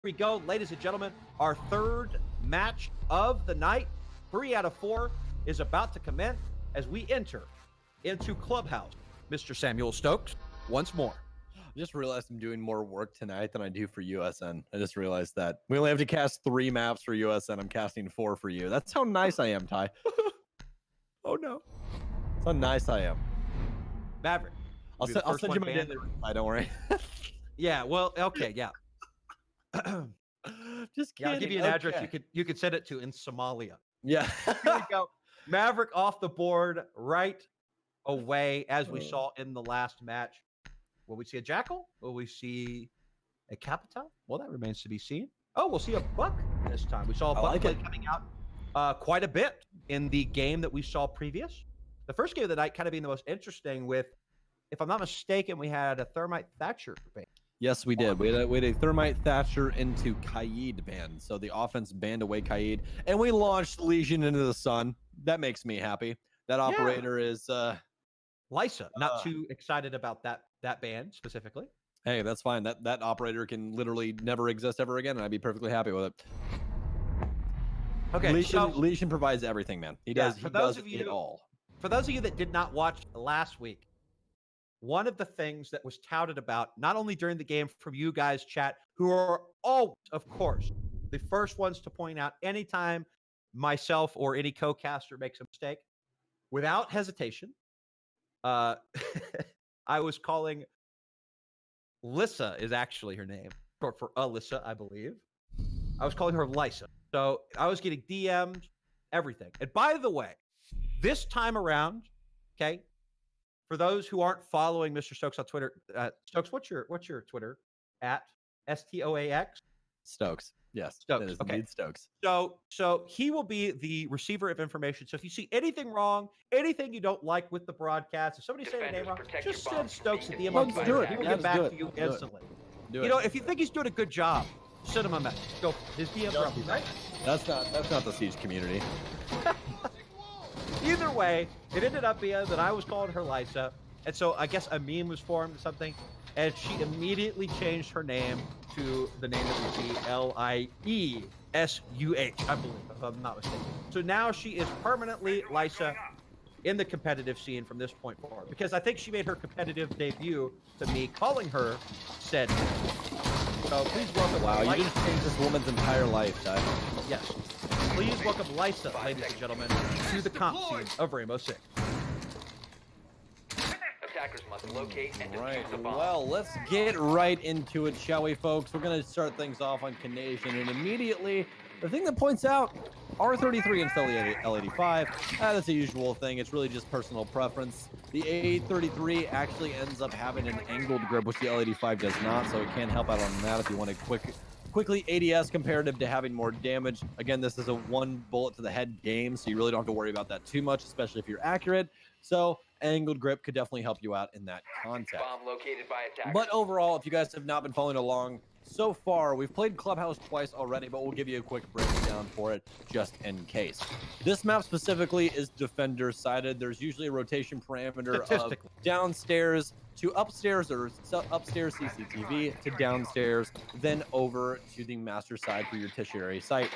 we go, ladies and gentlemen. Our third match of the night, 3 out of 4, is about to commence as we enter into Clubhouse. Mr. Samuel Stokes, once more. I just realized I'm doing more work tonight than I do for USN. I just realized that. We only have to cast 3 maps for USN. I'm casting 4 for you. That's how nice I am, Ty. Oh, no. That's how nice I am. Maverick. I'll send you my daily reply, don't worry. Yeah, well, okay, yeah. Just kidding. Yeah, I'll give you an address you could send it to in Somalia. Yeah. Here we go. Maverick off the board right away, as we saw in the last match. Will we see a Jackal? Will we see a Capital? Well, that remains to be seen. Oh, we'll see a Buck this time. We saw a Buck coming out quite a bit in the game that we saw previous. The first game of the night kind of being the most interesting with, if I'm not mistaken, we had a Thermite Thatcher ban. Yes, we did. We had a Thermite Thatcher into Kaid ban. So the offense banned away Kaid, and we launched Legion into the sun. That makes me happy. That operator is Lysa. Not too excited about that ban specifically. Hey, that's fine. That operator can literally never exist ever again, and I'd be perfectly happy with it. Okay, Legion provides everything, man. He does it all. For those of you that did not watch last week, one of the things that was touted about, not only during the game from you guys, chat, who are all, of course, the first ones to point out anytime myself or any co-caster makes a mistake, without hesitation, I was calling Lyssa is actually her name, short for Alyssa, I believe. I was calling her Lysa. So I was getting DM'd, everything. And by the way, this time around, okay, for those who aren't following Mr. Stokes on Twitter, Stokes, what's your Twitter? At STOAX? Stokes. Yes. Stokes. It is Okay. indeed Stokes. So he will be the receiver of information. So if you see anything wrong, anything you don't like with the broadcast, if somebody saying a name wrong, just send Stokes a DM on Twitter. He will get back to you instantly. You know, if you think he's doing a good job, send him a message. Go. His DMs are up, right? That's not the Siege community. Either way, it ended up being that I was calling her Lysa, and so I guess a meme was formed or something, and she immediately changed her name to the name that we see, Liesuh, I believe, if I'm not mistaken. So now she is permanently Lysa in the competitive scene from this point forward, because I think she made her competitive debut to me calling her said. So please welcome. Wow, you just changed this woman's entire life, Ty. Yes. Please welcome Lysa, ladies and gentlemen, to the comp scene of Rainbow Six. Attackers must locate and defuse the bomb. Well, let's get right into it, shall we, folks? We're going to start things off on Canadian, and immediately, the thing that points out, R33 instead of L85, that's a usual thing. It's really just personal preference. The A33 actually ends up having an angled grip, which the L85 does not, so it can help out on that if you want to quickly ADS comparative to having more damage. Again, this is a 1 bullet to the head game, so you really don't have to worry about that too much, especially if you're accurate. So angled grip could definitely help you out in that context. Bomb located by attackers. But overall, if you guys have not been following along so far, we've played Clubhouse twice already, but we'll give you a quick breakdown for it just in case. This map specifically is defender sided. There's usually a rotation parameter of downstairs to upstairs, or upstairs CCTV to downstairs, then over to the master side for your tertiary site,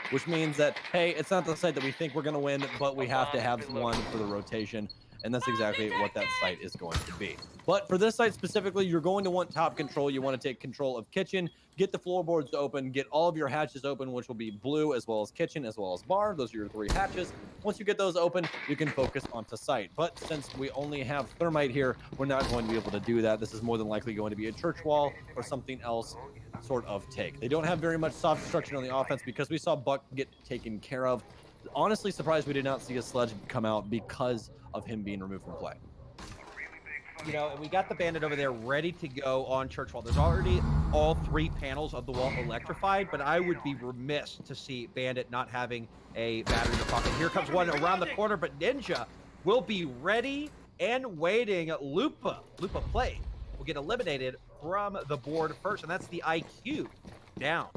which means that, hey, it's not the site that we think we're going to win, but we have to have one for the rotation. And that's exactly what that site is going to be. But for this site specifically, you're going to want top control. You want to take control of kitchen, get the floorboards open, get all of your hatches open, which will be blue as well as kitchen as well as bar. Those are your 3 hatches. Once you get those open, you can focus onto site. But since we only have thermite here, we're not going to be able to do that. This is more than likely going to be a church wall or something else sort of take. They don't have very much soft destruction on the offense because we saw Buck get taken care of. Honestly surprised we did not see a sledge come out because of him being removed from play. You know, and we got the bandit over there ready to go on church wall. There's already all 3 panels of the wall electrified, but I would be remiss to see bandit not having a battery in the pocket. Here comes one around the corner, but Ninja will be ready and waiting. Lupa play will get eliminated from the board first, and that's the IQ down.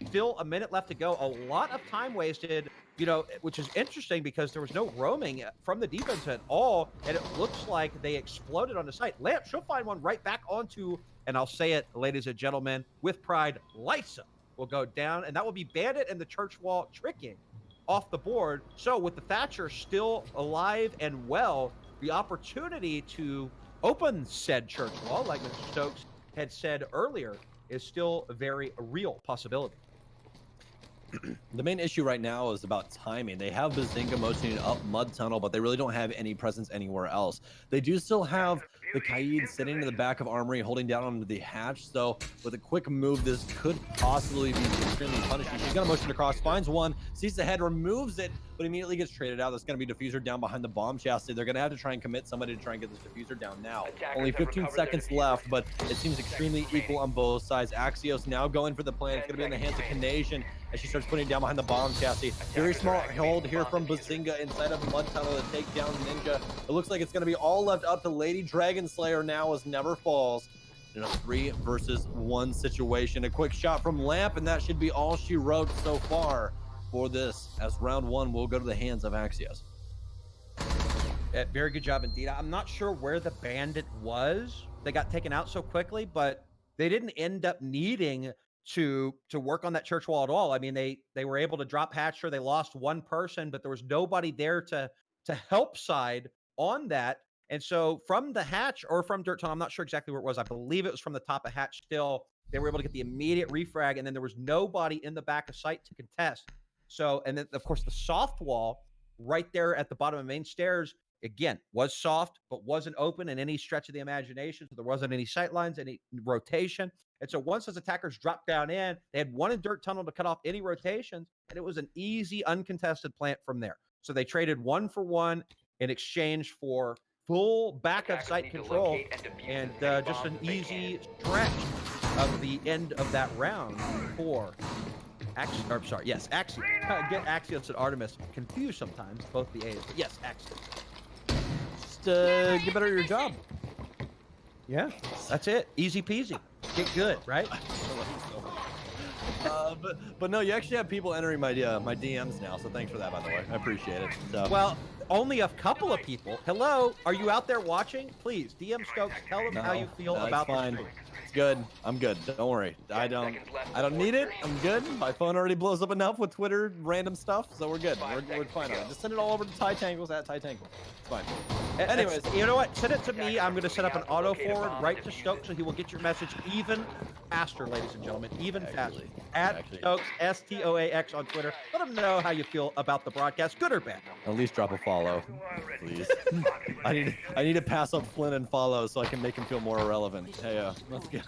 Still a minute left to go. A lot of time wasted, you know, which is interesting because there was no roaming from the defense at all, and it looks like they exploded on the site. Lamp, she'll find one right back onto, and I'll say it, ladies and gentlemen, with pride, Lysa will go down, and that will be Bandit and the church wall tricking off the board. So with the Thatcher still alive and well, the opportunity to open said church wall, like Mr. Stokes had said earlier, is still a very real possibility. The main issue right now is about timing. They have Bazinga motioning up mud tunnel, but they really don't have any presence anywhere else. They do still have the Kaid sitting in the back of Armory holding down on the hatch, so with a quick move, this could possibly be extremely punishing. She's gonna motion across, finds one, sees the head, removes it, but immediately gets traded out. That's gonna be diffuser down behind the bomb chassis. They're gonna have to try and commit somebody to try and get this diffuser down now. Only 15 seconds left, but it seems extremely equal on both sides. Axios now going for the plan. It's gonna be in the hands of Canadian as she starts putting it down behind the bomb chassis. Very smart hold here from Bazinga inside of the mud tunnel to take down Ninja. It looks like it's going to be all left up to Lady Dragon Slayer now as Never Falls in a 3 versus 1 situation. A quick shot from Lamp, and that should be all she wrote so far for this, as round 1 will go to the hands of Axios. Very good job indeed. I'm not sure where the Bandit was. They got taken out so quickly, but they didn't end up needing to work on that church wall at all. I mean, they were able to drop Hatcher. They lost one person, but there was nobody there to help side on that. And so from the hatch or from dirt tunnel, I'm not sure exactly where it was. I believe it was from the top of hatch still. They were able to get the immediate refrag, and then there was nobody in the back of sight to contest. So, and then of course the soft wall right there at the bottom of main stairs, again, was soft, but wasn't open in any stretch of the imagination. So there wasn't any sight lines, any rotation. And so once those attackers dropped down in, they had one in dirt tunnel to cut off any rotations, and it was an easy, uncontested plant from there. So they traded 1 for 1 in exchange for full backup site control and just an easy stretch of the end of that round for Axios. Get Axios and Artemis confused sometimes, both the A's. But yes, Axios. Just get better at your job. Yeah, that's it. Easy peasy. Get good, right? But no, you actually have people entering my DMs now, so thanks for that, by the way. I appreciate it. So. Well, only a couple of people. Hello, are you out there watching? Please, DM Stokes, tell them how you feel about this stream. It's good. I'm good. Don't worry. I don't need it. I'm good. My phone already blows up enough with Twitter random stuff, so we're good. We're fine on it. Just send it all over to Titangles at Titangles. It's fine. Anyways, you know what? Send it to me. I'm going to set up an auto forward right to Stokes, so he will get your message even faster, ladies and gentlemen, even faster. At Stokes, STOAX on Twitter. Let him know how you feel about the broadcast, good or bad. At least drop a follow, please. I need to pass up Flynn and follow so I can make him feel more irrelevant. Hey, let's go.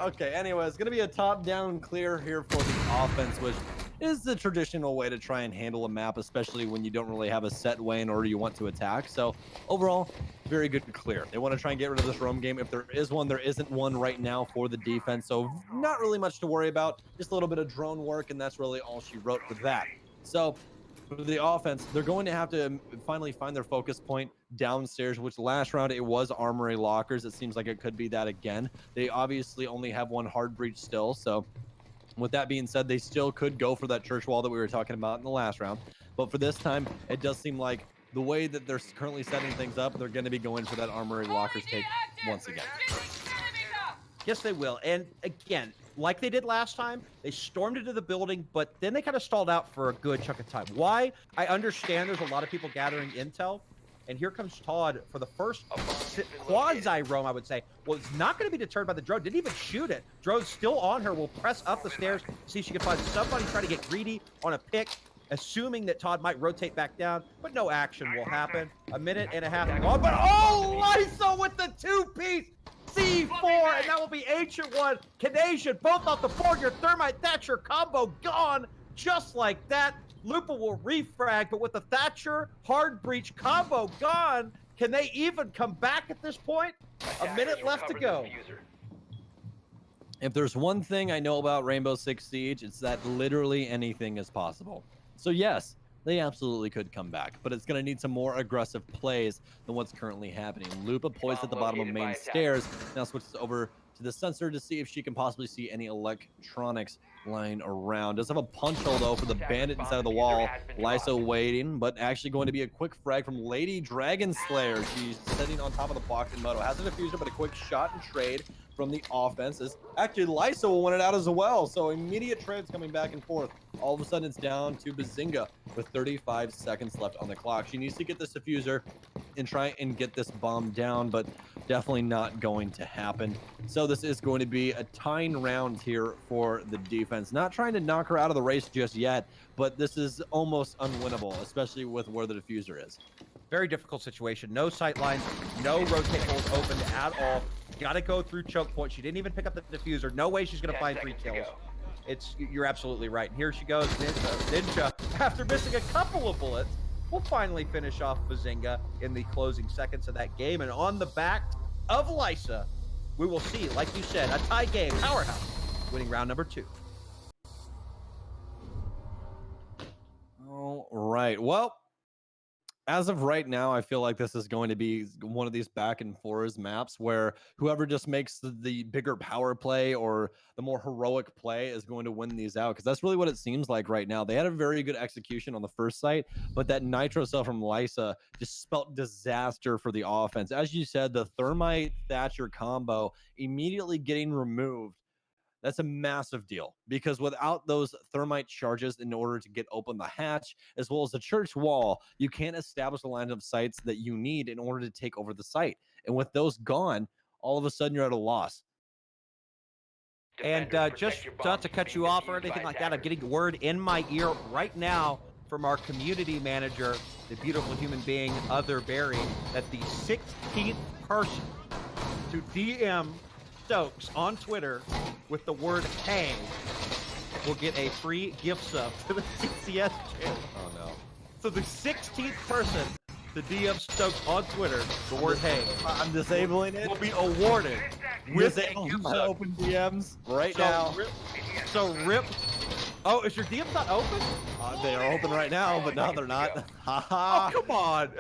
Okay, anyway, it's going to be a top-down clear here for the offense, which is the traditional way to try and handle a map, especially when you don't really have a set way in order you want to attack. So overall, very good and clear. They want to try and get rid of this roam game. If there is one, there isn't one right now for the defense, so not really much to worry about. Just a little bit of drone work, and that's really all she wrote for that. So for the offense, they're going to have to finally find their focus point downstairs, which last round it was Armory Lockers. It seems like it could be that again. They obviously only have one hard breach still, so with that being said, they still could go for that church wall that we were talking about in the last round. But for this time, it does seem like the way that they're currently setting things up, they're going to be going for that Armory Lockers take once again. Yes, they will. And again, like they did last time, they stormed into the building, but then they kind of stalled out for a good chunk of time. Why? I understand there's a lot of people gathering intel. And here comes Todd for the first quasi-roam, I would say. Well, it's not going to be deterred by the drone. Didn't even shoot it. Drone's still on her. Will press up the stairs, see if she can find somebody trying to get greedy on a pick, assuming that Todd might rotate back down, but no action will happen. A minute and a half gone, but oh, Lysa with the 2-piece C4, and that will be Ancient One, Canadian, both off the board. Your Thermite Thatcher combo gone just like that. Lupa will refrag, but with the Thatcher hard breach combo gone, can they even come back at this point? A minute left to go. If there's one thing I know about Rainbow Six Siege, it's that literally anything is possible. So yes, they absolutely could come back, but it's going to need some more aggressive plays than what's currently happening. Lupa poised at the bottom of main stairs, now switches over to the sensor to see if she can possibly see any electronics lying around. Does have a punch hole though for the bandit inside of the wall. Lysa waiting, but actually going to be a quick frag from Lady Dragon Slayer. She's sitting on top of the box in Moto. Has a diffuser, but a quick shot and trade from the offense. Is actually Lysa will win it out as well. So immediate trades coming back and forth. All of a sudden, it's down to Bazinga with 35 seconds left on the clock. She needs to get this diffuser and try and get this bomb down, but definitely not going to happen. So this is going to be a tying round here for the defense. Not trying to knock her out of the race just yet, but this is almost unwinnable, especially with where the diffuser is. Very difficult situation. No sight lines, no rotate holes open at all. Got to go through choke point. She didn't even pick up the diffuser. No way she's going to find 3 kills. You're absolutely right. And here she goes, Ninja, after missing a couple of bullets, will finally finish off Bazinga in the closing seconds of that game. And on the back of Lysa, we will see, like you said, a tie game. Powerhaus winning round number 2. All right. Well, as of right now, I feel like this is going to be one of these back and forth maps where whoever just makes the bigger power play or the more heroic play is going to win these out, because that's really what it seems like right now. They had a very good execution on the first site, but that nitro cell from Lysa just spelt disaster for the offense. As you said, the Thermite Thatcher combo immediately getting removed. That's a massive deal, because without those thermite charges in order to get open the hatch, as well as the church wall, you can't establish the line of sights that you need in order to take over the site. And with those gone, all of a sudden you're at a loss. And just not to cut you off or anything like that, I'm getting word in my ear right now from our community manager, the beautiful human being, Other Barry, that the 16th person to DM Stokes on Twitter with the word "hey" will get a free gift sub to the CCS channel. Oh no. So the 16th person to DM Stokes on Twitter, the word "hey," I'm disabling it. will be awarded with a gift my sub. open DMs right now. Rip. Oh, is your DM not open? They are open right now, but no, they're not. Oh, come on.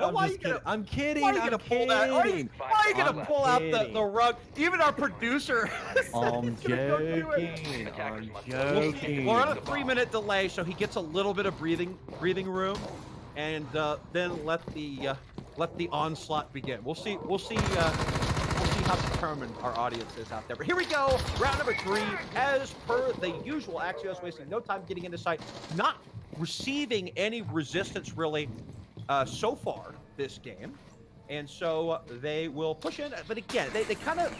I'm kidding. Why are you gonna pull that? Why are you gonna pull out the rug? Even our producer. I'm joking. I'm joking. We're on a 3-minute delay, so he gets a little bit of breathing room, and then let the onslaught begin. We'll see how determined our audience is out there. But here we go, round number 3. As per the usual, Axios wasting no time getting into sight, not receiving any resistance really so far this game, and so they will push in. But again, they kind of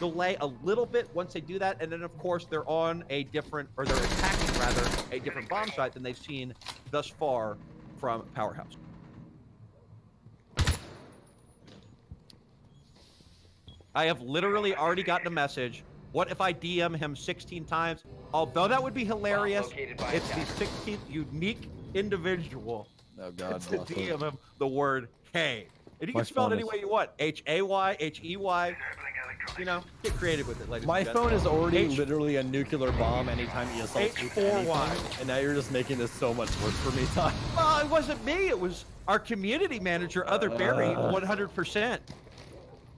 delay a little bit once they do that, and then of course they're on a different, or they're attacking rather, a different bomb site than they've seen thus far from Powerhaus. I have literally already gotten a message. What if I DM him 16 times? Although that would be hilarious, it's the 16th unique individual God, to DM him the word "hey." And you can spell it any way you want. H-A-Y, H-E-Y. You know, get creative with it, ladies My and gentlemen. phone is already literally a nuclear bomb anytime ESL H4Y. and now you're just making this so much worse for me, Ty. Well, it wasn't me. It was our community manager, Other Barry, 100%.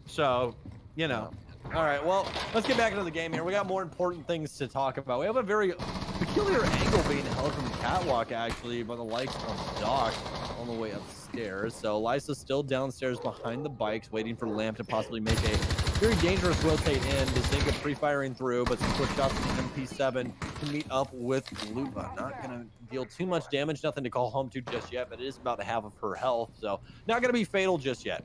So, you know. All right, well, let's get back into the game here. We got more important things to talk about. We have a very peculiar angle being held from the catwalk, actually, by the likes of Doc on the way upstairs. So Lysa's still downstairs behind the bikes, waiting for Lamp to possibly make a very dangerous rotate in. Bazinga pre-firing through, but some quick shots from MP7 to meet up with Lupa. Not going to deal too much damage, nothing to call home to just yet, but it is about half of her health, so not going to be fatal just yet.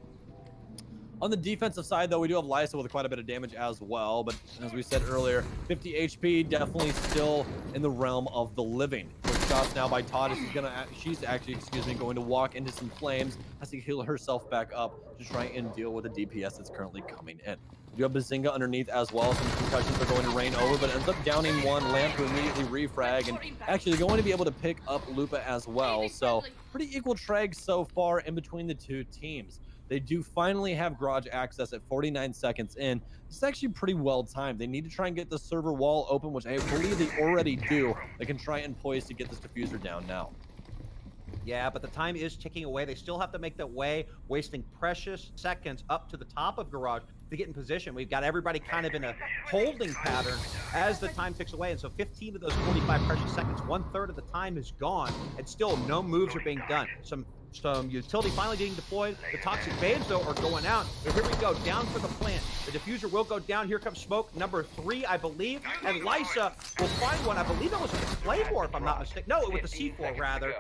On the defensive side, though, we do have Lysa with quite a bit of damage as well. But as we said earlier, 50 HP, definitely still in the realm of the living. Quick shots now by Todd. She's actually, going to walk into some flames, has to heal herself back up to try and deal with the DPS that's currently coming in. You have Bazinga underneath as well. Some concussions are going to rain over, but ends up downing one. Lamp to immediately refrag, and actually going to be able to pick up Lupa as well. So pretty equal treg so far in between the two teams. They do finally have garage access at 49 seconds in. This is actually pretty well timed. They need to try and get the server wall open, which I believe they already do. They can try and poise to get this diffuser down now. Yeah, but the time is ticking away. They still have to make their way, wasting precious seconds up to the top of garage to get in position. We've got everybody kind of in a holding pattern as the time ticks away. And so 15 of those 45 precious seconds, 1/3 of the time is gone, and still no moves are being done. Some some utility finally getting deployed. The toxic babes, though, are going out. But here we go, down for the plant. The diffuser will go down. Here comes smoke, number 3, I believe. And Lysa will find one. I believe that was with the Claymore, if I'm not mistaken. No, with the C4, rather.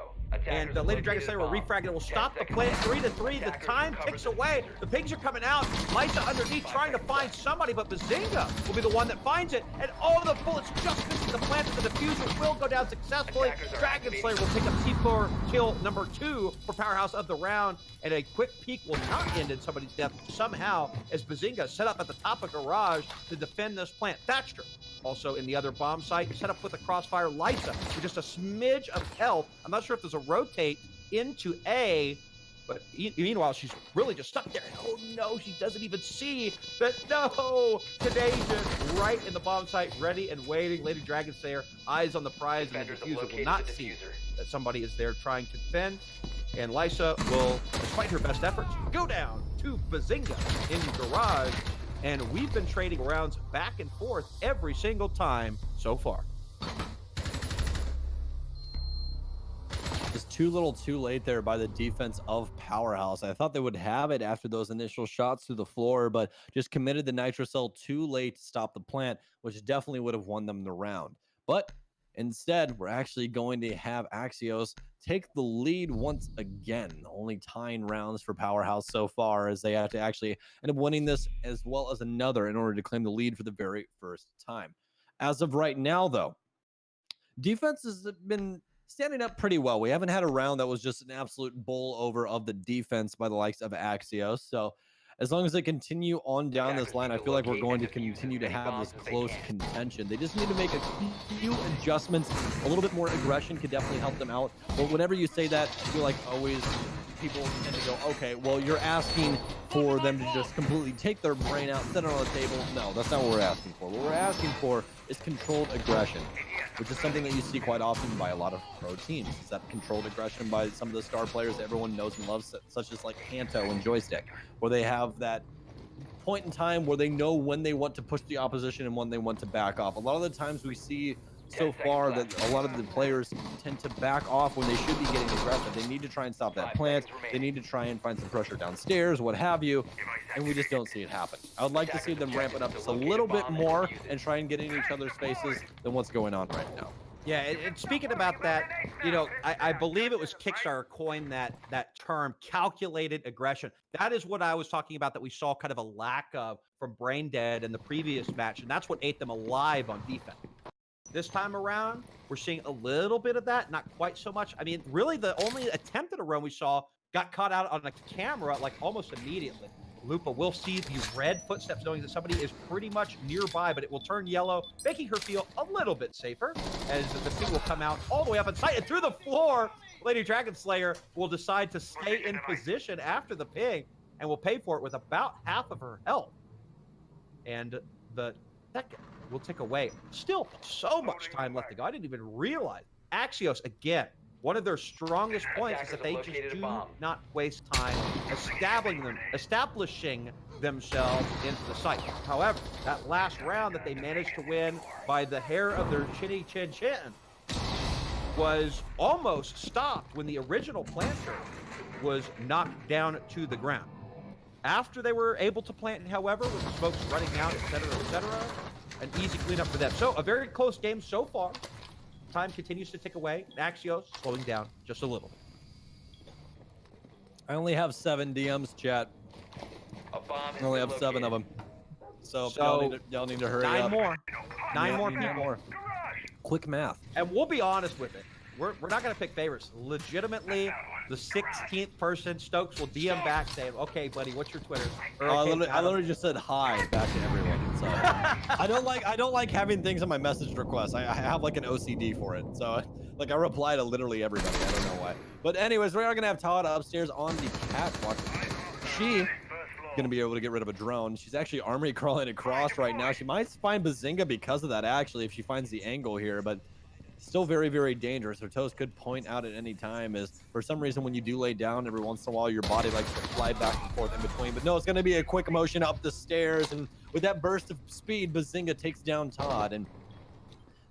And the Lady Dragon Slayer will refrag it. Will stop the plant. 3-3. The time ticks away. The pigs are coming out. Lysa underneath trying to find somebody, but Bazinga will be the one that finds it. And all the bullets just missing the plant. The diffuser will go down successfully. Dragon Slayer will pick up C4 kill number 2 for Powerhaus of the round. And a quick peek will not end in somebody's death somehow, as Bazinga set up at the top of garage to defend this plant. Thatcher also in the other bomb site, set up with a crossfire. Lysa with just a smidge of health. I'm not sure if there's a rotate into A, but meanwhile, she's really just stuck there. And oh no, she doesn't even see that. No, Contagion right in the bomb site, ready and waiting. Lady Dragon Slayer, eyes on the prize, and the diffuser will not see that somebody is there trying to defend. And Lysa will, despite her best efforts, go down to Bazinga in garage. And we've been trading rounds back and forth every single time so far. Just too little too late there by the defense of Powerhaus. I thought they would have it after those initial shots through the floor, but just committed the nitro cell too late to stop the plant, which definitely would have won them the round. But instead, we're actually going to have Axios take the lead once again, only tying rounds for Powerhaus so far, as they have to actually end up winning this as well as another in order to claim the lead for the very first time. As of right now, though, defense has been standing up pretty well. We haven't had a round that was just an absolute bowl over of the defense by the likes of Axios. So as long as they continue on down this line, I feel like we're going to continue to have this close contention. They just need to make a few adjustments. A little bit more aggression could definitely help them out. But whenever you say that, I feel like always people tend to go, okay, well, you're asking for them to just completely take their brain out, set it on the table. No, that's not what we're asking for. What we're asking for is controlled aggression, which is something that you see quite often by a lot of pro teams. Is that controlled aggression by some of the star players that everyone knows and loves, such as like Kanto and Joystick, where they have that point in time where they know when they want to push the opposition and when they want to back off. A lot of the times we see so far that a lot of the players tend to back off when they should be getting aggressive. They need to try and stop that plant. They need to try and find some pressure downstairs, what have you, and we just don't see it happen. I would like to see them ramp it up just a little bit more and try and get in each other's faces than what's going on right now. Yeah, and speaking about that, you know, I believe it was Kickstarter coined that term, calculated aggression. That is what I was talking about, that we saw kind of a lack of from Brain Dead in the previous match, and that's what ate them alive on defense. This time around, we're seeing a little bit of that, not quite so much. I mean, really the only attempt at a run we saw got caught out on a camera like almost immediately. Lupa will see the red footsteps, knowing that somebody is pretty much nearby, but it will turn yellow, making her feel a little bit safer as the ping will come out all the way up in sight and through the floor. Lady Dragon Slayer will decide to stay in position after the ping and will pay for it with about half of her health. And the second will tick away. Still so much time left to go. I didn't even realize. Axios, again, one of their strongest points is that they just do not waste time establishing themselves into the site. However, that last round that they managed to win by the hair of their chinny chin chin was almost stopped when the original planter was knocked down to the ground. After they were able to plant, however, with the smokes running out, etc., an easy cleanup for them. So a very close game so far. Time continues to tick away. Axios slowing down just a little. I only have 7 DMs, chat. I only have 7 of them. So y'all need to hurry up. 9 more. 9 more people. 9 more. Quick math. And we'll be honest with it. We're not going to pick favorites. Legitimately, the 16th person, Stokes, will DM back saying, okay, buddy, what's your Twitter? Or, I okay, literally just said hi back to everyone. So I don't like having things on my message requests. I have like an OCD for it. So like I reply to literally everybody. I don't know why. But anyways, we are going to have Todd upstairs on the catwalk. She going to be able to get rid of a drone. She's actually armory crawling across right now. She might find Bazinga because of that, actually, if she finds the angle here. But still very, very dangerous. Her toes could point out at any time, as for some reason when you do lay down, every once in a while your body likes to fly back and forth in between. But no, it's going to be a quick motion up the stairs, and with that burst of speed, Bazinga takes down Todd, and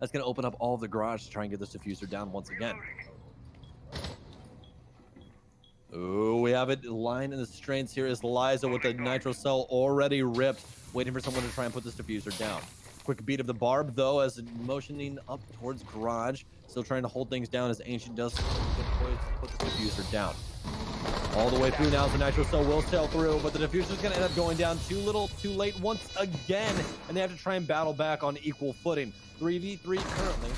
that's going to open up all of the garage to try and get this diffuser down once again. Ooh, we have it lined in the strengths here is Liza with the nitro cell already ripped, waiting for someone to try and put this diffuser down. Quick beat of the barb though, as motioning up towards garage, still trying to hold things down as Ancient does get poised to put this diffuser down. All the way through now, the nitro cell will sail through, but the diffuser is going to end up going down too little, too late once again, and they have to try and battle back on equal footing. 3v3 currently.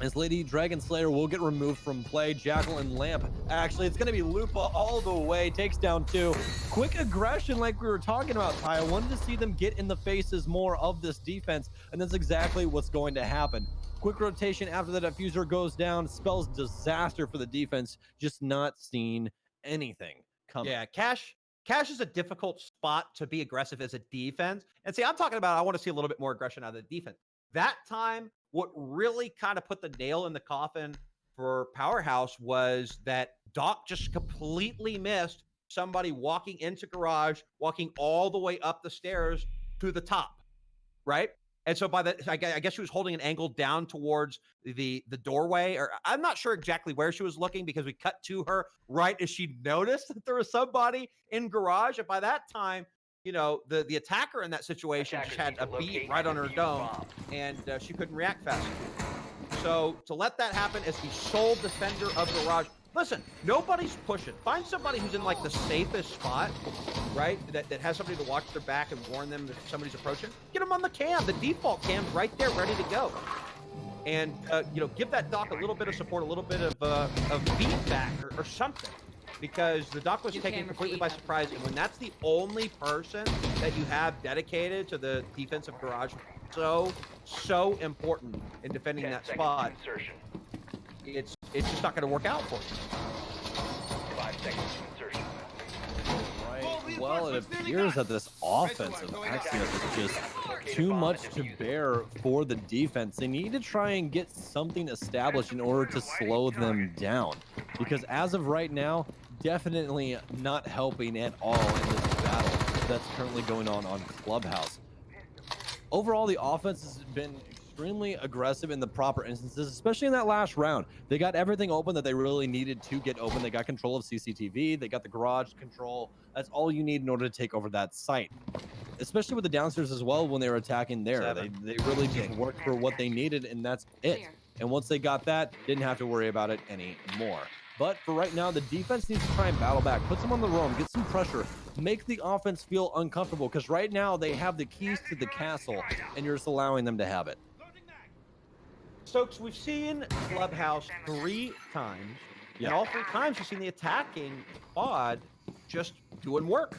As Lady Dragon Slayer will get removed from play. Jackal and Lamp. Actually, it's going to be Lupa all the way. Takes down 2. Quick aggression like we were talking about, Ty. I wanted to see them get in the faces more of this defense, and that's exactly what's going to happen. Quick rotation after the diffuser goes down. Spells disaster for the defense. Just not seeing anything coming. Yeah, Cash is a difficult spot to be aggressive as a defense. And see, I'm talking about I want to see a little bit more aggression out of the defense. That time, what really kind of put the nail in the coffin for Powerhaus was that Doc just completely missed somebody walking into garage, walking all the way up the stairs to the top, right? And so by the, I guess she was holding an angle down towards the doorway, or I'm not sure exactly where she was looking because we cut to her right as she noticed that there was somebody in garage. And by that time, you know, the attacker in that situation just had a beat right on her dome, and she couldn't react fast enough. So to let that happen as the sole defender of garage, listen, nobody's pushing. Find somebody who's in like the safest spot, right? That has somebody to watch their back and warn them if somebody's approaching. Get them on the cam. The default cam's right there, ready to go. And you know, give that Doc a little bit of support, a little bit of feedback or something. Because the Doc was taken completely by surprise, and when that's the only person that you have dedicated to the defensive garage, so important in defending that spot. It's just not going to work out for you. 5 seconds to insertion. Right. Well, it appears that this offensive Axios is just too much to bear for the defense. They need to try and get something established in order to slow them down. Because as of right now, definitely not helping at all in this battle that's currently going on Clubhouse. Overall, the offense has been extremely aggressive in the proper instances, especially in that last round. They got everything open that they really needed to get open. They got control of CCTV. They got the garage control. That's all you need in order to take over that site. Especially with the downstairs as well when they were attacking there. They really just worked for what they needed, and that's it. And once they got that, didn't have to worry about it anymore. But for right now, the defense needs to try and battle back, put some on the roam, get some pressure, make the offense feel uncomfortable, because right now they have the keys to the castle, and you're just allowing them to have it. Stokes, we've seen Clubhouse 3 times, and all 3 times we've seen the attacking squad just doing work.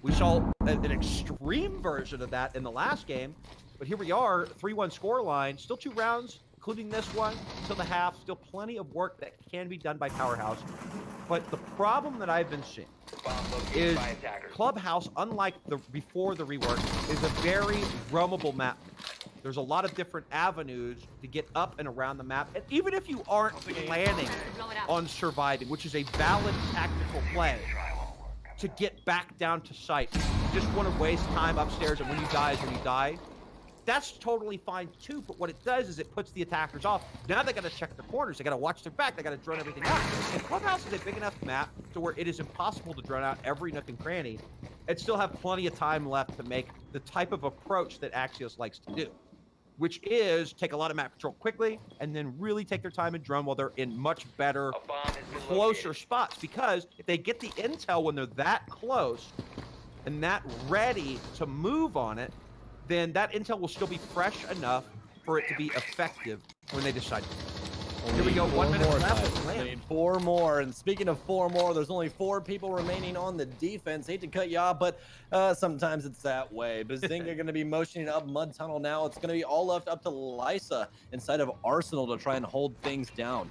We saw an extreme version of that in the last game, but here we are, 3-1 scoreline, still 2 rounds, including this one, till the half. Still plenty of work that can be done by Powerhaus. But the problem that I've been seeing is Clubhouse, unlike before the rework, is a very roamable map. There's a lot of different avenues to get up and around the map. And even if you aren't planning on surviving, which is a valid tactical play, to get back down to site, you just want to waste time upstairs, and when you die is when you die. That's totally fine too, but what it does is it puts the attackers off. Now they got to check their corners, they got to watch their back, they got to drone everything out. And Clubhouse is a big enough map to where it is impossible to drone out every nook and cranny and still have plenty of time left to make the type of approach that Axios likes to do, which is take a lot of map control quickly and then really take their time and drone while they're in much better, closer spots. Because if they get the intel when they're that close and that ready to move on it, then that intel will still be fresh enough for it to be effective when they decide to. Here we go, 1 minute left. Need 4 more, and speaking of 4 more, there's only 4 people remaining on the defense. Hate to cut you off, but sometimes it's that way. Bazinga going to be motioning up Mud Tunnel now. It's going to be all left up to Lysa inside of Arsenal to try and hold things down.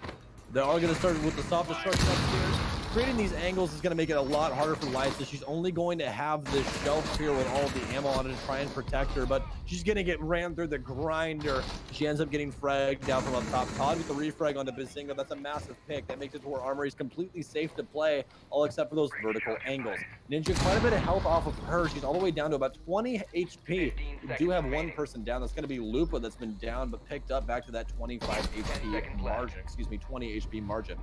They are going to start with the soft destruction upstairs. Creating these angles is going to make it a lot harder for Lysa. She's only going to have this shelf here with all of the ammo on it to try and protect her, but she's going to get ran through the grinder. She ends up getting fragged down from up top. Todd with the refrag on the Bazinga. That's a massive pick. That makes it to where Armory is completely safe to play, all except for those vertical angles. Ninja, quite a bit of health off of her. She's all the way down to about 20 HP. We do have 1 person down. That's going to be Lupa that's been down, but picked up back to that 25 HP margin. Excuse me, 20 HP margin.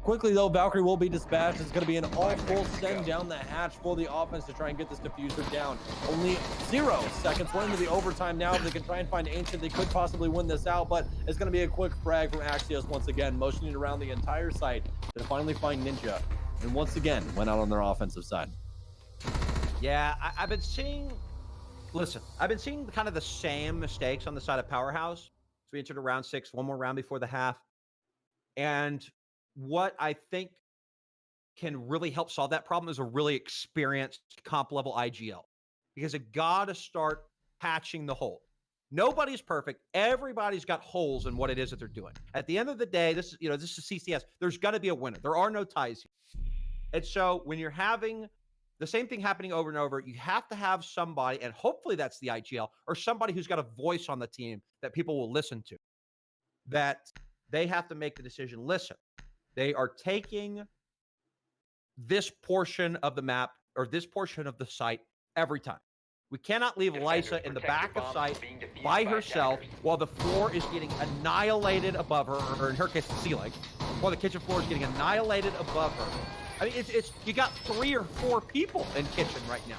Quickly though, Valkyrie will be dispatched. It's going to be an all-full send down the hatch for the offense to try and get this diffuser down. Only 0 seconds. We're into the overtime now. If they can try and find Ancient, they could possibly win this out, but it's going to be a quick frag from Axios once again, motioning around the entire site to finally find Ninja. And once again, went out on their offensive side. Yeah, I've been seeing, listen, I've been seeing kind of the same mistakes on the side of Powerhaus. So we entered a round 6, one more round before the half. And what I think can really help solve that problem is a really experienced comp level IGL, because it got to start patching the hole. Nobody's perfect. Everybody's got holes in what it is that they're doing. At the end of the day, this is CCS. There's got to be a winner. There are no ties here. And so when you're having the same thing happening over and over, you have to have somebody, and hopefully that's the IGL, or somebody who's got a voice on the team that people will listen to, that they have to make the decision. Listen, they are taking this portion of the map or this portion of the site every time. We cannot leave Lysa in the back of site by herself while the floor is getting annihilated above her, or in her case, the ceiling, while the kitchen floor is getting annihilated above her. I mean, it's you got 3 or 4 people in kitchen right now,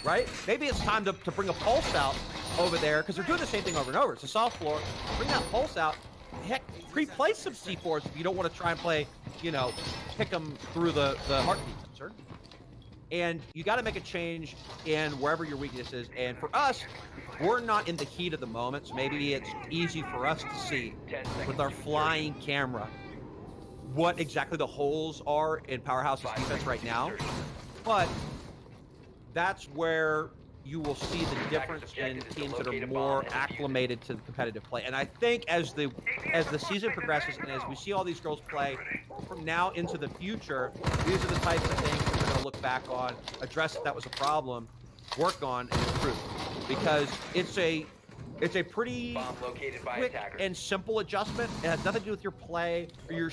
right? Maybe it's time to bring a pulse out over there, because they're doing the same thing over and over. It's a soft floor. Bring that pulse out. Heck, pre-play some C4s if you don't want to try and play, pick them through the heartbeat sensor. And you got to make a change in wherever your weakness is. And for us, we're not in the heat of the moment, so maybe it's easy for us to see with our flying camera what exactly the holes are in Powerhouse's defense right now. But that's where you will see the difference in teams that are more acclimated to the competitive play. And I think as the season progresses and as we see all these girls play from now into the future, these are the types of things that we're going to look back on, address if that was a problem, work on, and improve. Because it's a pretty quick and simple adjustment. It has nothing to do with your play or your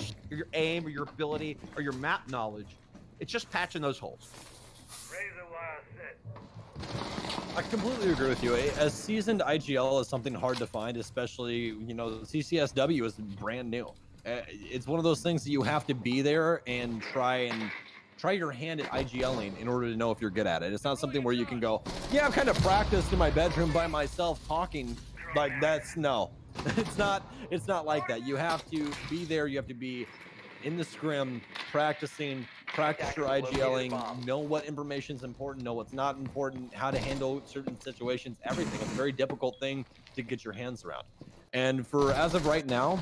aim or your ability or your map knowledge. It's just patching those holes. I completely agree with you. A seasoned IGL is something hard to find, especially, the CCSW is brand new. It's one of those things that you have to be there and try your hand at IGLing in order to know if you're good at it. It's not something where you can go, yeah, I've kind of practiced in my bedroom by myself talking. Like, no, it's not like that. You have to be there. You have to be in the scrim, practice your IGLing, know what information is important, know what's not important, how to handle certain situations, everything. It's a very difficult thing to get your hands around. And as of right now,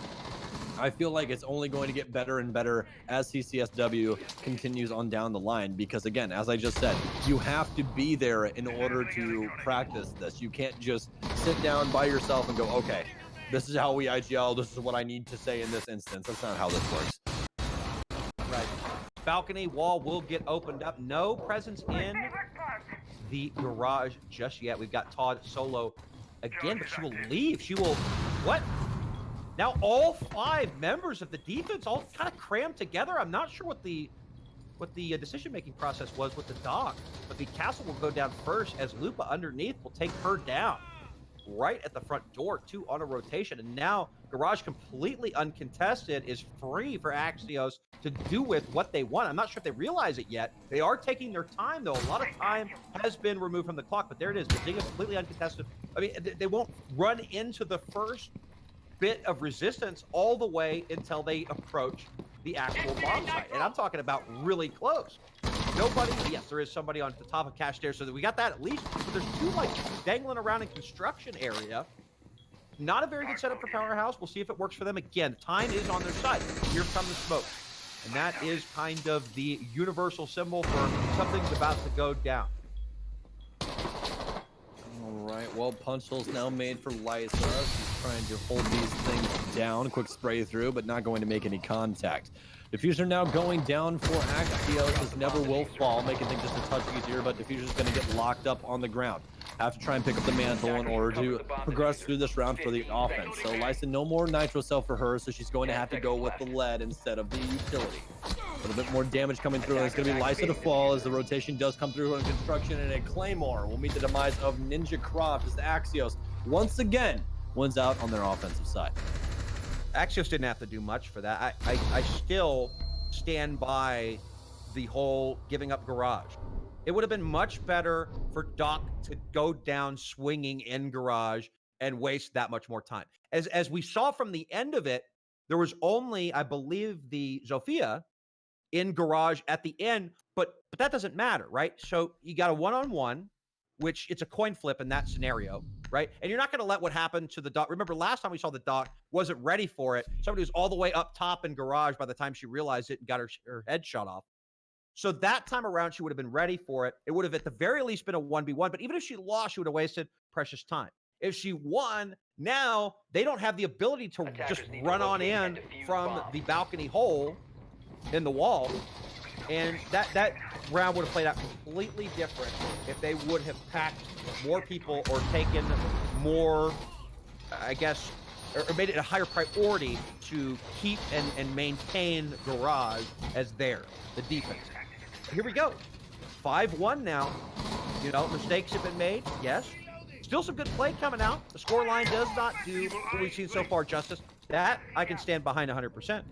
I feel like it's only going to get better and better as CCSW continues on down the line, because again, as I just said, you have to be there in order to practice this. You can't just sit down by yourself and go, okay, this is how we IGL, this is what I need to say in this instance. That's not how this works. Right. Balcony wall will get opened up. No presence in the garage just yet. We've got Todd solo again, but she will leave. She will, what? Now all 5 members of the defense all kind of crammed together. I'm not sure what the decision-making process was with the dog, but the castle will go down first as Lupa underneath will take her down right at the front door, 2 on a rotation. And now garage completely uncontested is free for Axios to do with what they want. I'm not sure if they realize it yet. They are taking their time, though. A lot of time has been removed from the clock, but there it is. Virginia completely uncontested. I mean, they won't run into the first bit of resistance all the way until they approach the actual bomb site. And I'm talking about really close. Nobody, yes, there is somebody on the top of cash stairs, so that we got that at least. But there's 2 like dangling around in construction area. Not a very good setup for Powerhaus. We'll see if it works for them. Again, time is on their side. Here comes the smoke. And that is kind of the universal symbol for something's about to go down. All right, well, punch hole's now made for Lysa. She's trying to hold these things down. Quick spray through, but not going to make any contact. Diffuser now going down for Axios, as Never will fall, making things just a touch easier, but Diffuser's going to get locked up on the ground. Have to try and pick up the mantle in order to progress through this round for the offense. So Lysa, no more nitro cell for her, so she's going to have to go with the lead instead of the utility. A little bit more damage coming through, and it's going to be Lysa to fall as the rotation does come through on construction, and a Claymore will meet the demise of Ninja Croft as Axios once again wins out on their offensive side. Axios didn't have to do much for that. I still stand by the whole giving up garage. It would have been much better for Doc to go down swinging in garage and waste that much more time. As we saw from the end of it, there was only, I believe, the Zofia in garage at the end, but that doesn't matter, right? So you got a one-on-one, which it's a coin flip in that scenario, right? And you're not going to let what happened to the Doc. Remember, last time we saw the Doc wasn't ready for it. Somebody was all the way up top in garage by the time she realized it and got her head shot off. So that time around, she would have been ready for it. It would have at the very least been a 1v1. But even if she lost, she would have wasted precious time. If she won, now they don't have the ability to just run on in from the balcony hole in the wall. And that round would have played out completely different if they would have packed more people or taken more, I guess, or made it a higher priority to keep and maintain garage as the defense. Here we go. 5-1 now. You know, mistakes have been made. Yes. Still some good play coming out. The scoreline does not do what we've seen so far justice. That I can stand behind 100%.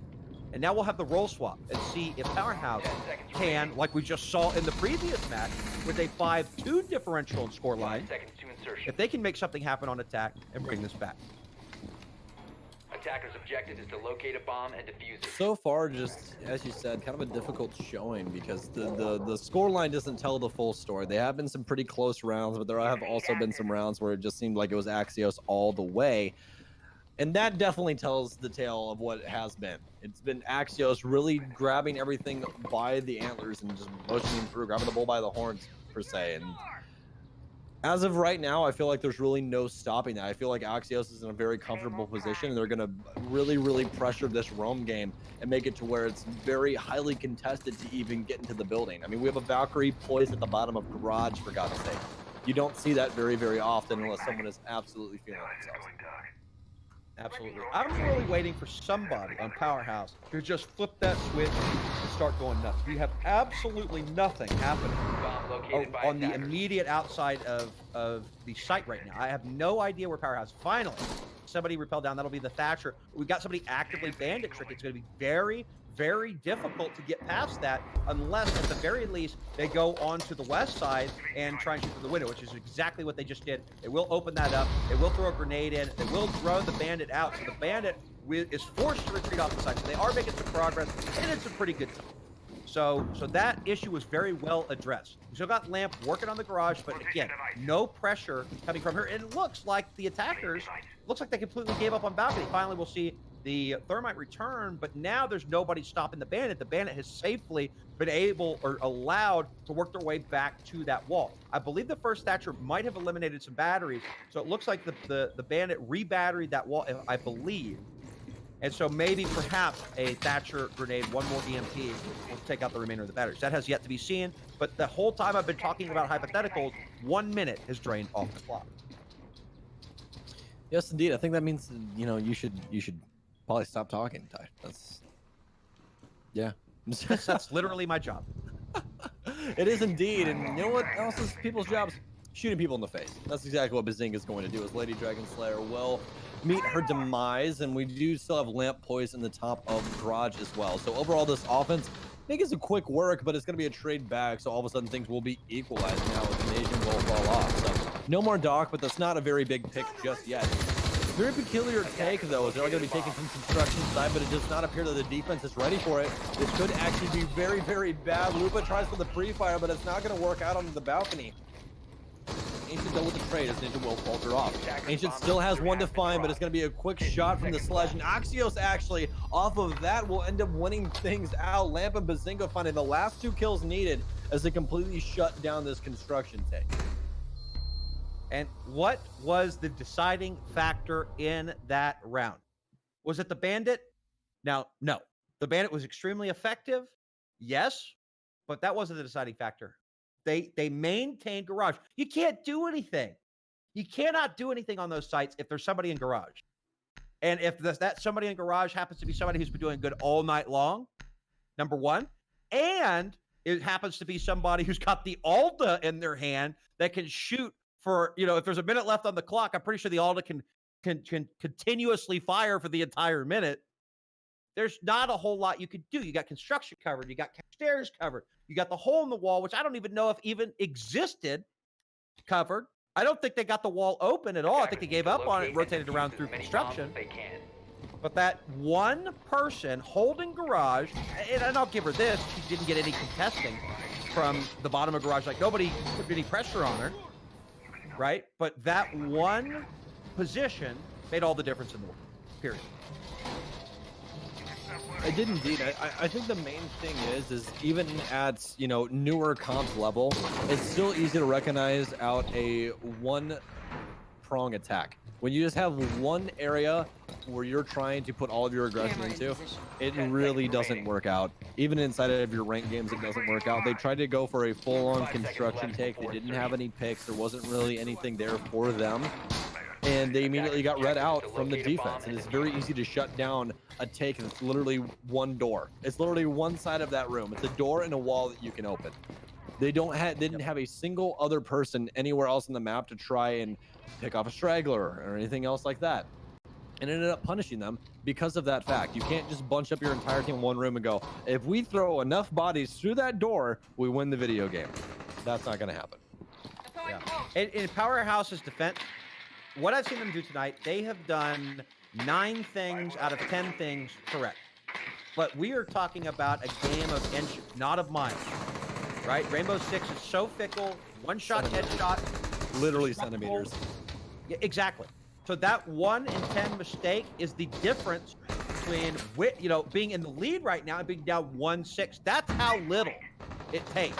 And now we'll have the role swap and see if Powerhaus can, like we just saw in the previous match, with a 5-2 differential in scoreline, if they can make something happen on attack and bring this back. Attacker's objective is to locate a bomb and defuse it. So far, just as you said, kind of a difficult showing because the scoreline doesn't tell the full story. There have been some pretty close rounds, but there have also been some rounds where it just seemed like it was Axios all the way. And that definitely tells the tale of what it has been. It's been Axios really grabbing everything by the antlers and just motioning through, grabbing the bull by the horns, per se. And as of right now, I feel like there's really no stopping that. I feel like Axios is in a very comfortable position, and they're going to really, really pressure this roam game and make it to where it's very highly contested to even get into the building. I mean, we have a Valkyrie poised at the bottom of garage, for God's sake. You don't see that very, very often unless someone is absolutely feeling themselves. Absolutely. I'm really waiting for somebody on Powerhaus to just flip that switch and start going nuts. We have absolutely nothing happening on the immediate outside of the site right now. I have no idea where Powerhaus. Finally, somebody repelled down. That'll be the Thatcher. We've got somebody actively bandit trick. It's going to be very, very difficult to get past that unless, at the very least, they go onto the west side and try and shoot through the window, which is exactly what they just did. They will open that up. They will throw a grenade in. They will drone the bandit out. So the bandit is forced to retreat off the side. So they are making some progress, and it's a pretty good time. So that issue was very well addressed. We still got Lamp working on the garage, but again, no pressure coming from her. And it looks like the attackers, looks like they completely gave up on balcony. Finally, we'll see the thermite return, but now there's nobody stopping the bandit. The bandit has safely been able or allowed to work their way back to that wall. I believe the first Thatcher might have eliminated some batteries, so it looks like the bandit re-batteried that wall, I believe. And so maybe perhaps a Thatcher grenade, one more EMP will take out the remainder of the batteries. That has yet to be seen, but the whole time I've been talking about hypotheticals, 1 minute has drained off the clock. Yes, indeed. I think that means, you know, you should probably stop talking, Ty. Yeah. That's literally my job. It is indeed. And you know what else is people's jobs? Shooting people in the face. That's exactly what Bazinga is going to do, as Lady Dragon Slayer will meet her demise. And we do still have Lamp poised in the top of garage as well. So overall, this offense, I think it's a quick work, but it's going to be a trade back. So all of a sudden, things will be equalized now as the nation will fall off. So no more Doc, but that's not a very big pick just yet. Very peculiar take, though, as they're going to be taken from construction side, but it does not appear that the defense is ready for it. This could actually be very, very bad. Lupa tries for the pre-fire, but it's not going to work out on the balcony. Ancient dealt with the trade as Ninja will falter off. Ancient still has one to find, but it's going to be a quick shot from the sledge. And Axios actually, off of that, will end up winning things out. Lamp and Bazinga finding the last 2 kills needed as they completely shut down this construction take. And what was the deciding factor in that round? Was it the bandit? Now, no. The bandit was extremely effective, yes, but that wasn't the deciding factor. They maintained garage. You can't do anything. You cannot do anything on those sites if there's somebody in garage. And if that somebody in garage happens to be somebody who's been doing good all night long, number one, and it happens to be somebody who's got the Alda in their hand that can shoot for, you know, if there's a minute left on the clock, I'm pretty sure the Alda can can continuously fire for the entire minute, there's not a whole lot you could do. You got construction covered. You got stairs covered. You got the hole in the wall, which I don't even know if even existed, covered. I don't think they got the wall open at all. I think they gave up on it, rotated around through construction. But that one person holding garage, and I'll give her this, she didn't get any contesting from the bottom of garage. Like, nobody put any pressure on her, right? But that one position made all the difference in the world, period. It did indeed. I think the main thing is even at, you know, newer comps level, it's still easy to recognize out a one-prong attack. When you just have one area where you're trying to put all of your aggression into, it really doesn't work out. Even inside of your ranked games, it doesn't work out. They tried to go for a full-on construction take. They didn't have any picks. There wasn't really anything there for them. And they immediately got read out from the defense. And it's very easy to shut down a take, and it's literally one door. It's literally one side of that room. It's a door and a wall that you can open. They didn't have a single other person anywhere else on the map to try and pick off a straggler or anything else like that. And ended up punishing them because of that fact. You can't just bunch up your entire team in one room and go, if we throw enough bodies through that door, we win the video game. That's not going to happen. Yeah. In Powerhouse's defense, what I've seen them do tonight, they have done 9 things out of 10 things correct. But we are talking about a game of inches, not of miles, right? Rainbow Six is so fickle, one-shot headshot. Literally centimeters. Yeah, exactly. So that 1 in 10 mistake is the difference between, you know, being in the lead right now and being down 1-6. That's how little it takes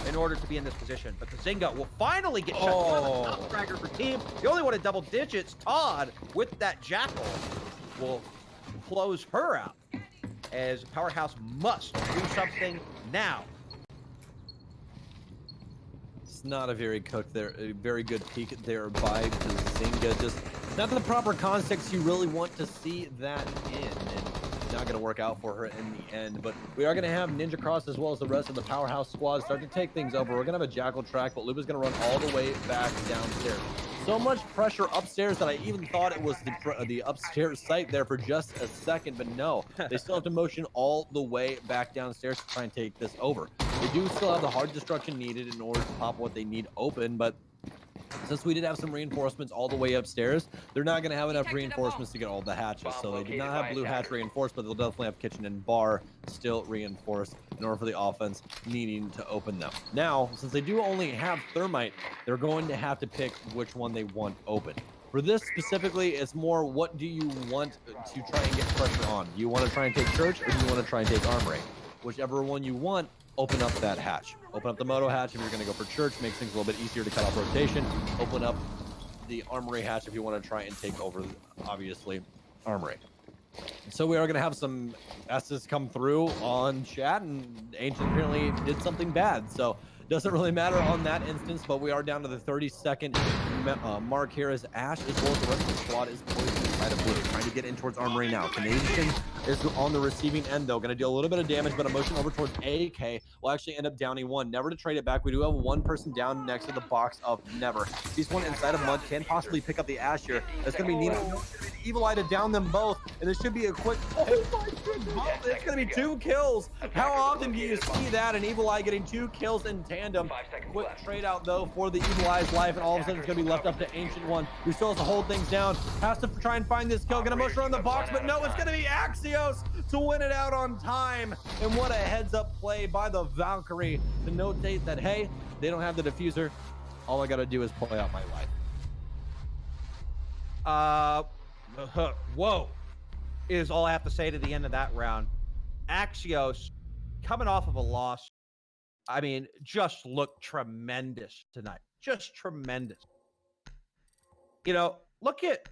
in order to be in this position. But the Zynga will finally get shut down. Top fragger for team. The only one in double digits, Todd, with that Jackal, will close her out, as Powerhouse must do something now. It's not a very very good peek there by Zynga. Just not the proper context you really want to see that in. And not going to work out for her in the end, but we are going to have Ninja Cross as well as the rest of the Powerhouse squad start to take things over. We're going to have a Jackal track, but Luba's going to run all the way back downstairs. So much pressure upstairs that I even thought it was the upstairs site there for just a second, but no, they still have to motion all the way back downstairs to try and take this over. They do still have the hard destruction needed in order to pop what they need open, but since we did have some reinforcements all the way upstairs, they're not going to have enough reinforcements to get all the hatches. So they did not have blue hatch reinforced, but they'll definitely have kitchen and bar still reinforced in order for the offense needing to open them. Now, since they do only have thermite, they're going to have to pick which one they want open. For this specifically, it's more what do you want to try and get pressure on? Do you want to try and take church, or do you want to try and take armory? Whichever one you want, open up that hatch. Open up the moto hatch if you're going to go for church. Makes things a little bit easier to cut off rotation. Open up the armory hatch if you want to try and take over, obviously, armory. So we are going to have some S's come through on chat, and Ancient apparently did something bad. So doesn't really matter on that instance, but we are down to the 30-second mark here as Ash, as well as the rest of the squad, is poised inside of blue, trying to get in towards armory now. Canadian is on the receiving end, though, going to deal a little bit of damage, but a motion over towards AK will actually end up downing one. Never to trade it back. We do have one person down next to the box of Never. He's one inside of Mud, can possibly pick up the Ash here. That's going to be needed. Evil Eye to down them both, and this should be a quick, oh my goodness, it's going to be 2 kills. How often do you see that, an Evil Eye getting 2 kills in tandem? Quick trade out, though, for the Evil Eye's life, and all of a sudden it's going to be left up to Ancient One, who still has to hold things down. Has to try and find this kill. Going to motion around the box, but no, it's going to be Axios to win it out on time. And what a heads-up play by the Valkyrie to notate that, hey, they don't have the diffuser. All I got to do is play out my life. Whoa, is all I have to say to the end of that round. Axios, coming off of a loss, I mean, just looked tremendous tonight. Just tremendous. You know, look at